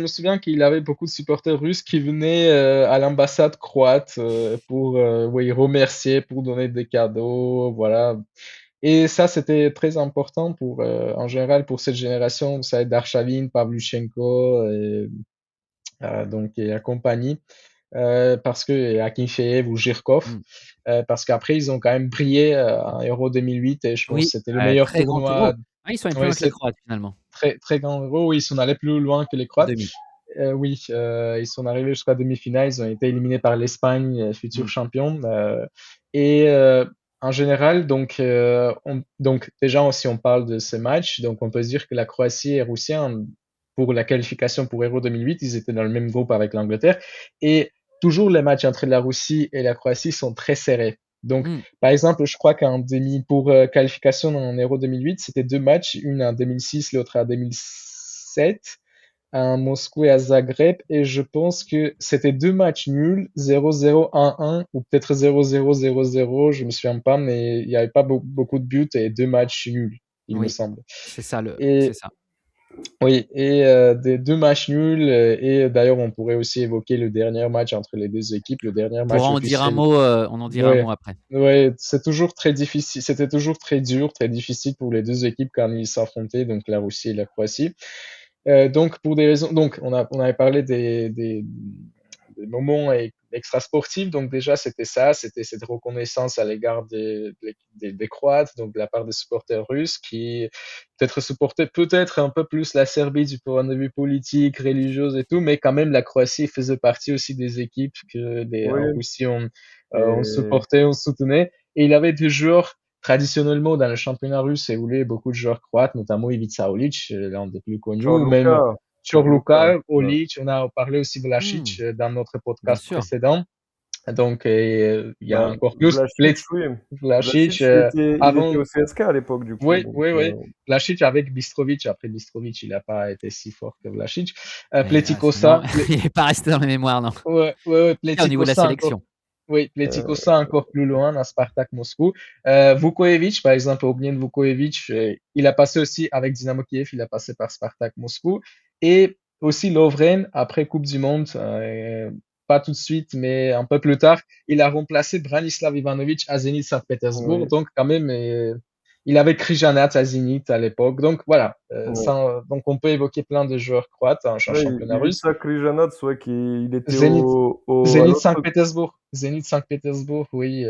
me souviens qu'il avait beaucoup de supporters russes qui venaient à l'ambassade croate pour oui, remercier, pour donner des cadeaux, voilà. Et ça, c'était très important pour, en général, pour cette génération, vous savez, d'Arshavin, Pavlyuchenko, donc, et la compagnie, parce que, et Akinfeev ou Zhirkov, mmh, parce qu'après, ils ont quand même brillé en Euro 2008 et je pense oui, que c'était le meilleur très grand tournoi. Euro. Ah, ils sont allés plus Oui, loin que les c'est Croates finalement, très, très grand Euro. Oui, ils sont allés plus loin que les en Croates. 2000. Oui, ils sont arrivés jusqu'à demi-finale. Ils ont été éliminés par l'Espagne, futur Mmh, champion. Et en général, donc déjà, si on parle de ce match, donc on peut se dire que la Croatie et Russie, pour la qualification pour Euro 2008, ils étaient dans le même groupe avec l'Angleterre. Et toujours les matchs entre la Russie et la Croatie sont très serrés. Donc, mmh, par exemple, je crois qu'en demi, pour qualification en Euro 2008, c'était deux matchs, une en 2006, l'autre en 2007 à Moscou et à Zagreb et je pense que c'était deux matchs nuls, 0-0, 1-1 ou peut-être 0-0, 0-0, je me souviens pas, mais il n'y avait pas beaucoup de buts et deux matchs nuls, il me oui, semble. c'est Et ça. oui, et des deux matchs nuls et d'ailleurs on pourrait aussi évoquer le dernier match entre les deux équipes, le dernier On pourra match en dire un officiel. mot, on en dira un Ouais, mot après. ouais, c'est toujours très difficile, c'était toujours très dur, très difficile pour les deux équipes quand ils s'affrontaient, donc la Russie et la Croatie. Donc, pour des raisons, donc on avait parlé des moments extra-sportifs. Donc déjà, c'était ça, c'était cette reconnaissance à l'égard des Croates, donc de la part des supporters russes, qui peut-être supportaient peut-être un peu plus la Serbie du point de vue politique, religieux et tout, mais quand même la Croatie faisait partie aussi des équipes que les Oui, en Russie on et supportait, on soutenait. Et il avait des joueurs traditionnellement, dans le championnat russe, et où il y a beaucoup de joueurs croates, notamment Ivica Olic, l'un des plus connus, ou même Chorluka, Chorluka, ouais. Olic, on a parlé aussi de Mmh, Vlašić dans notre bien podcast sûr. précédent. Donc, il y a Bah, encore plus. Vlašić, oui. Vlašić, Vlašić, il était avant, au CSKA à l'époque, du coup. oui, Donc, oui, oui. Vlašić avec Bistrovic. Après, Bistrovic, il n'a pas été si fort que Vlašić. Mais c'est Pletikosa, non, il est pas resté dans la mémoire, non. En tout ouais, ouais, ouais, cas, au niveau de la Pletikosa encore. sélection. Oui, euh, Pletikosa encore plus loin, à Spartak Moscou. Vukojevic, par exemple, Ognjen Vukojevic, il a passé aussi avec Dynamo Kiev, il a passé par Spartak Moscou. Et aussi Lovren, après Coupe du Monde, pas tout de suite, mais un peu plus tard, il a remplacé Branislav Ivanovic à Zenit Saint-Pétersbourg. oui, Donc, quand même, il avait Krijanec à Zenit à l'époque. Donc, voilà. oui. Donc, on peut évoquer plein de joueurs croates en Ouais, championnat russe. Ivica Krijanac, ouais, il était Zenit, à Zenit l'autre. Saint-Pétersbourg. Zenit Saint-Pétersbourg, oui.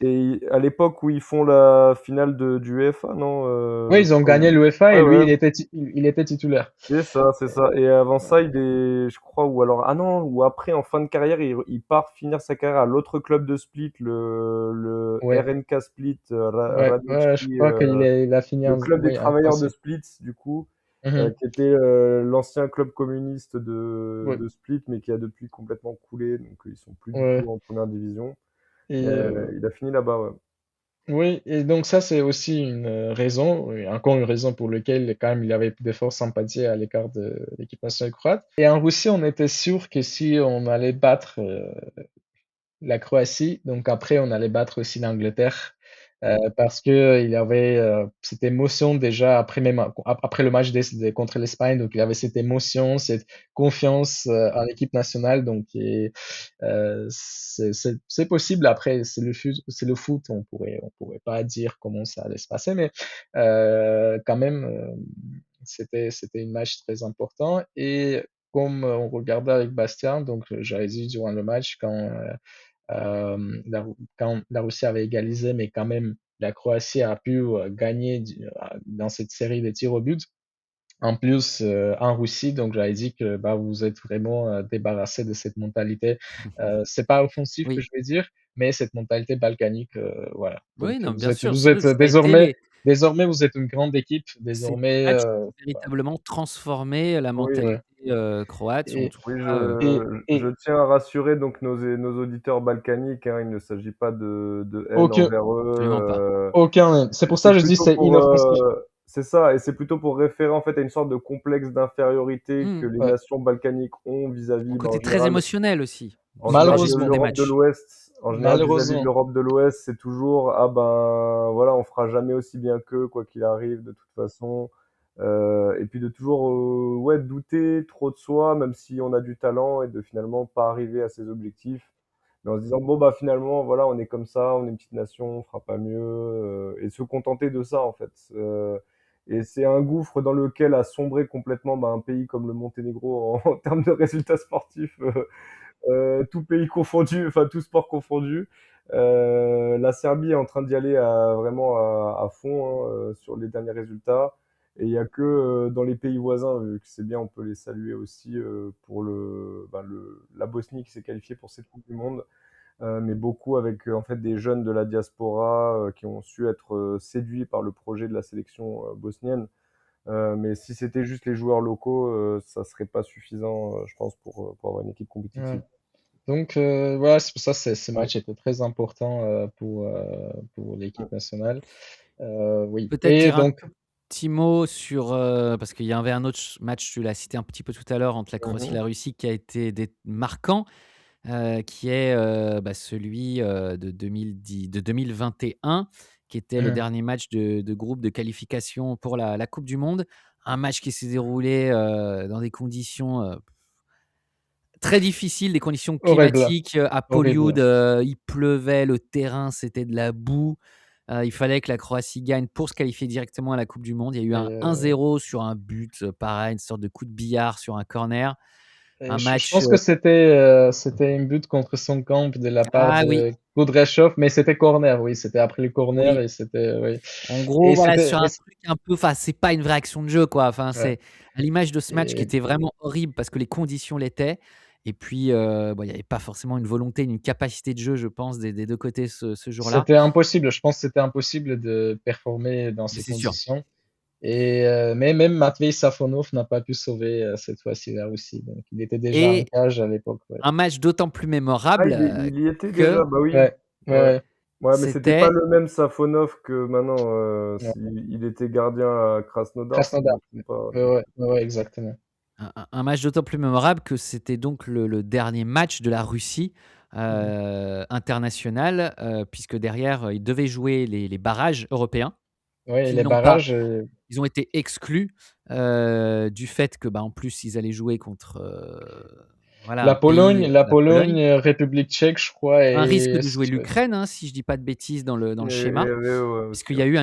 Et à l'époque où ils font la finale du UEFA, non Oui, ils ont gagné l'UEFA Ouais, et lui, ouais, il était titulaire. c'est ça, c'est ça. Et avant ça, je crois, ou alors, ah non, ou après, en fin de carrière, il part finir sa carrière à l'autre club de Split, le Ouais, RNK Split, ouais, ouais, je Radnički, crois il a fini le club des oui, en travailleurs de français. Split, du coup, Mhm. qui était l'ancien club communiste Ouais, de Split, mais qui a depuis complètement coulé, donc ils sont plus du ouais. tout en première division. Et Il a fini là-bas, ouais. oui, et donc ça, c'est aussi une raison, oui, encore une raison pour laquelle, quand même, il avait des fortes sympathies à l'écart de l'équipe nationale croate. Et en Russie, on était sûr que si on allait battre la Croatie. Donc après, on allait battre aussi l'Angleterre parce que il y avait cette émotion déjà après même après le match contre l'Espagne. Donc il y avait cette émotion, cette confiance en l'équipe nationale. Donc c'est possible. Après, c'est le foot. On pourrait pas dire comment ça allait se passer, mais quand même, c'était une match très important et comme on regardait avec Bastien, donc j'avais dit durant le match quand la Russie avait égalisé, mais quand même la Croatie a pu gagner dans cette série de tirs au but. En plus, en Russie, donc j'avais dit que bah, vous êtes vraiment débarrassé de cette mentalité. C'est pas offensif que Oui, je vais dire, mais cette mentalité balkanique, voilà. oui, Donc non, vous bien êtes, sûr, vous êtes ça a été désormais vous êtes une grande équipe. ces Désormais, matchs qui ont véritablement transformé la Oui, mentalité, ouais. croate ou en Et, tout oui, cas, et, je et tiens à rassurer donc nos auditeurs balkaniques, hein, il ne s'agit pas de haine aucun, envers absolument pas. eux. aucun. C'est pour ça C'est que je dis plutôt c'est pour, inoffensif. c'est ça, et c'est plutôt pour référer en fait à une sorte de complexe d'infériorité que Mmh. les Ouais. nations balkaniques ont Un vis-à-vis, côté très émotionnel aussi en sur la général de gestion des Malheureusement, l'Europe de matchs. l'Ouest. En général, vis-à-vis de malheureusement. l'Europe de l'Ouest, c'est toujours ah ben voilà, on fera jamais aussi bien qu'eux, quoi qu'il arrive, de toute façon. Et puis de toujours ouais, douter trop de soi, même si on a du talent, et de finalement pas arriver à ses objectifs. Mais en se disant, bon, bah finalement, voilà, on est comme ça, on est une petite nation, on fera pas mieux, et se contenter de ça, en fait. Et c'est un gouffre dans lequel a sombré complètement bah, un pays comme le Monténégro en termes de résultats sportifs. Tout pays confondu, enfin tout sport confondu. La Serbie est en train d'y aller vraiment à fond, hein, sur les derniers résultats. Et il n'y a que dans les pays voisins, vu que c'est bien, on peut les saluer aussi pour la Bosnie qui s'est qualifiée pour cette Coupe du Monde. Mais beaucoup avec en fait des jeunes de la diaspora qui ont su être séduits par le projet de la sélection bosnienne. Mais si c'était juste les joueurs locaux, ça serait pas suffisant, je pense, pour avoir une équipe Ouais. compétitive. Donc voilà, c'est pour ça que ce match était très important pour l'équipe nationale. Oui. Peut-être Et dire un donc, tout petit mot sur, parce qu'il y avait un autre match, tu l'as cité un petit peu tout à l'heure, entre la Croatie et Mhm. la Russie qui a été marquant, qui est celui de 2021, qui était le hum, dernier match de groupe de qualification pour la Coupe du Monde. Un match qui s'est déroulé dans des conditions très difficiles, des conditions horrible, climatiques à Poljud. horrible. Il pleuvait, le terrain, c'était de la boue. Il fallait que la Croatie gagne pour se qualifier directement à la coupe du monde. Il y a eu Et, un 1-0 sur un but, pareil, une sorte de coup de billard sur un corner. et Un je match, pense que c'était une but contre son camp de la part ah oui, de Kudryashov, mais c'était corner, oui, c'était après le corner oui. et c'était, oui. En gros, Et voilà, c'était, sur un truc un peu, enfin, c'est pas une vraie action de jeu, quoi. Enfin, ouais. c'est à l'image de ce match qui Et était vraiment horrible parce que les conditions l'étaient. Et puis, bon, il y avait pas forcément une volonté, une capacité de jeu, je pense, des 2 côtés ce jour-là. c'était impossible, je pense que c'était impossible de performer dans Mais ces c'est sûr. conditions. Et mais même Matvei Safonov n'a pas pu sauver cette fois-ci la Russie. Donc il était déjà en Et cage à l'époque. Ouais. un match d'autant plus Ah, mémorable, il y était déjà, que bah oui. Ouais, ouais, Ouais. ouais, Ouais, mais c'était pas c'était le même Safonov que maintenant. ouais. Il était gardien à Krasnodar, si je ne Krasnodar. me trompe pas. Ouais, ouais, ouais, ouais, exactement. un match d'autant plus mémorable que c'était donc le dernier match de la Russie, Mhm. international, puisque derrière, ils devaient jouer les barrages européens Ouais, qu'ils les n'ont pas. barrages, Ils ont été exclus, du fait que, bah, en plus, ils allaient jouer contre, voilà, un pays, La la Pologne. Pologne, République tchèque, je crois, Un risque et de jouer l'Ukraine, hein, si je dis pas de bêtises dans le Il y schéma, avait ouais, aussi, puisqu'il y ouais. a eu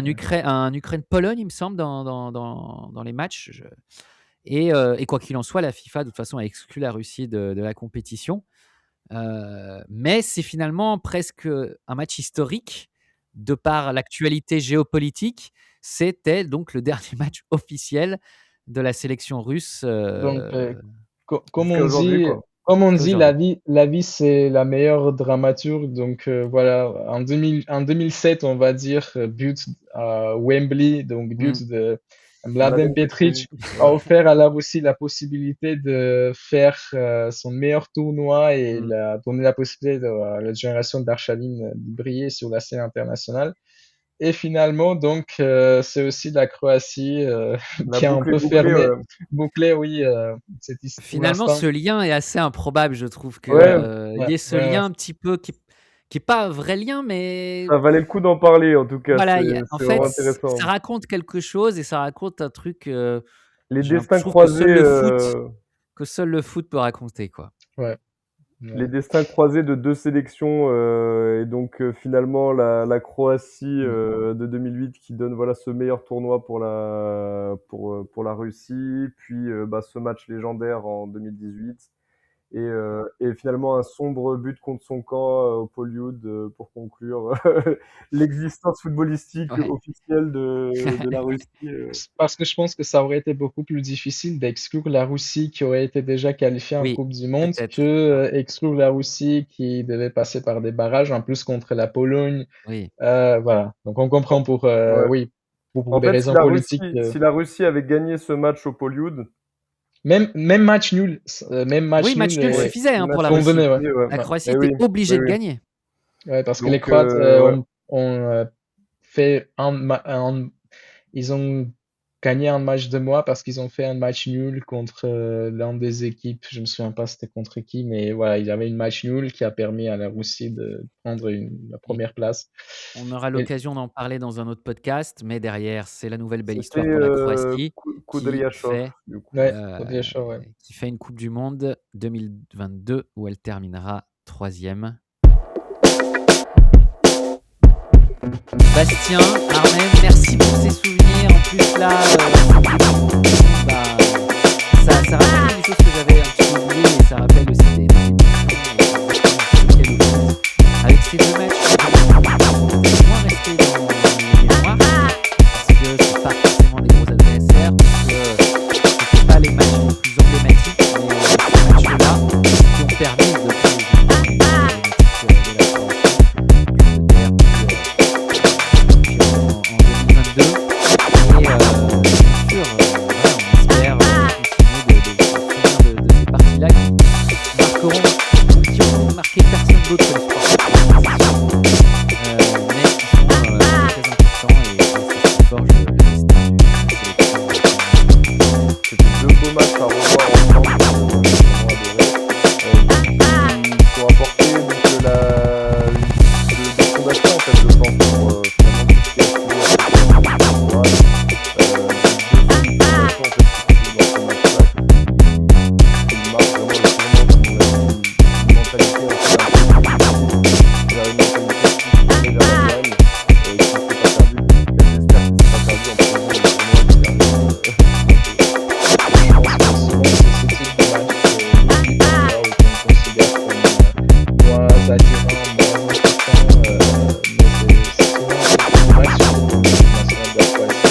un Ukraine-Pologne, il me semble, dans les matchs. Et quoi qu'il en soit, la FIFA, de toute façon, a exclu la Russie de la compétition. Mais c'est finalement presque un match historique de par l'actualité géopolitique. C'était donc le dernier match officiel de la sélection russe, Donc, Jusqu'à aujourd'hui, quoi. comme on jusqu'à dit, aujourd'hui. la vie, c'est la meilleure dramaturge. Donc, voilà, en 2007, on va dire, but à Wembley, donc Mmh. but de Mladen Mladen Petric, Petrovic, a ouais. offert à la Russie la possibilité de faire son meilleur tournoi et Mmh. donné la possibilité à la génération d'Arshavin de briller sur la scène internationale. Et finalement, donc, c'est aussi la Croatie La qui a un boucle est peu bouclée, fermé, ouais. bouclé, oui, pour Finalement, l'instant. ce lien est assez improbable, je trouve que, Ouais, il ouais, y ait ce ouais, lien un petit peu qui est pas un vrai lien, mais Ça valait le coup d'en parler, en tout cas. voilà, il y a en C'est fait, vraiment ça intéressant. raconte quelque chose et ça raconte un truc, Les je destins trouve que croisés, seul le foot peut raconter, quoi. ouais, les ouais. destins croisés de deux sélections, et donc finalement la Croatie Mm. de 2008 qui donne voilà ce meilleur tournoi pour la Russie, puis bah, ce match légendaire en 2018. et finalement un sombre but contre son camp au Polyhood pour conclure l'existence footballistique Ouais. officielle de la Russie. Parce que je pense que ça aurait été beaucoup plus difficile d'exclure la Russie qui aurait été déjà qualifiée en Oui, Coupe du Monde peut-être. que exclure la Russie qui devait passer par des barrages, en plus contre la Pologne. Oui. Voilà. Donc on comprend pour, Ouais. oui, pour En des fait, raisons politiques. si la Russie avait gagné ce match au Polyhood, Même match nul, même match Oui, match nul et suffisait hein, pour la match Russie. convenait, ouais. La Ouais. Croatie Eh était oui, obligée oui, de oui. gagner. Ouais, parce que Donc, les Croates ouais. ont fait ils ont gagné un match de moi parce qu'ils ont fait un match nul contre l'un des équipes. Je me souviens pas c'était contre qui, mais voilà, il y avait une match nul qui a permis à la Russie de prendre la première place. On aura Et l'occasion d'en parler dans un autre podcast, mais derrière, c'est la nouvelle belle C'était histoire pour la Croatie qui Kudryashov, fait, du coup. ouais, euh, Kudryashov, ouais. qui fait une Coupe du Monde 2022 où elle terminera 3e. Bastien, Armen, merci pour ces souvenirs. En plus, là, ça rappelle des choses que j'avais un petit peu oubliées et ça rappelle aussi des émissions avec ces deux matchs. C'est moins resté dans les mémoires parce que c'est pas forcément des gros adversaires, parce que c'était pas les matchs les plus emblématiques, mais ces matchs-là qui ont permis de créer de la marqué personne d'autre que les supporters, mais qui sont très importants et ça forge le destin du sélectionneur. C'était deux beaux matchs à revoir ensemble, que moi j'ai vraiment adoré, qui ont apporté donc, des fondations en fait, je pense, pour finalement tout ce qui a suivi après la Coupe du Monde. Deux fondations en fait, qui se trouvent dans ce match-là, qui marquent vraiment le tournant pour une mentalité en fait, un peu vers une mentalité plus tournée vers la gagne, qui ne s'est pas perdue, mais j'espère qu'il ne s'est pas perdu en prenant le tournoi qui arrive. Je pense que souvent, c'est ce type de match qu'on considère comme moins attirant, moins important, mais c'est souvent ce type de match que l'équipe nationale de la Croatie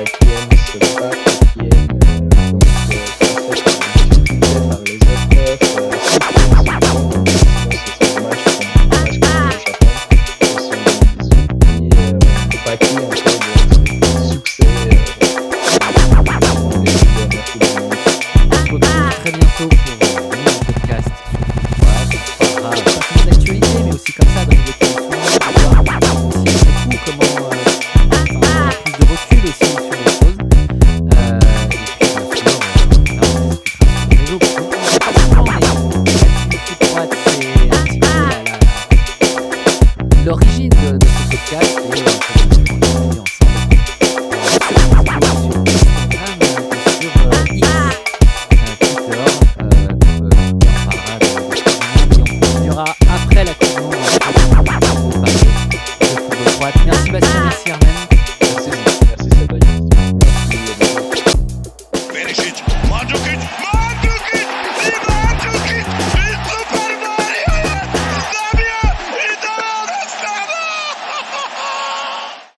qui aime se battre, qui aime donc passer par les difficultés, par les épreuves, souffrir souvent. Donc sinon, ce sont des matchs comme le Japon, aussi en 2018, qui ont bâti un peu de succès dans les dernières Coupes du Monde. On se retrouve très bientôt pour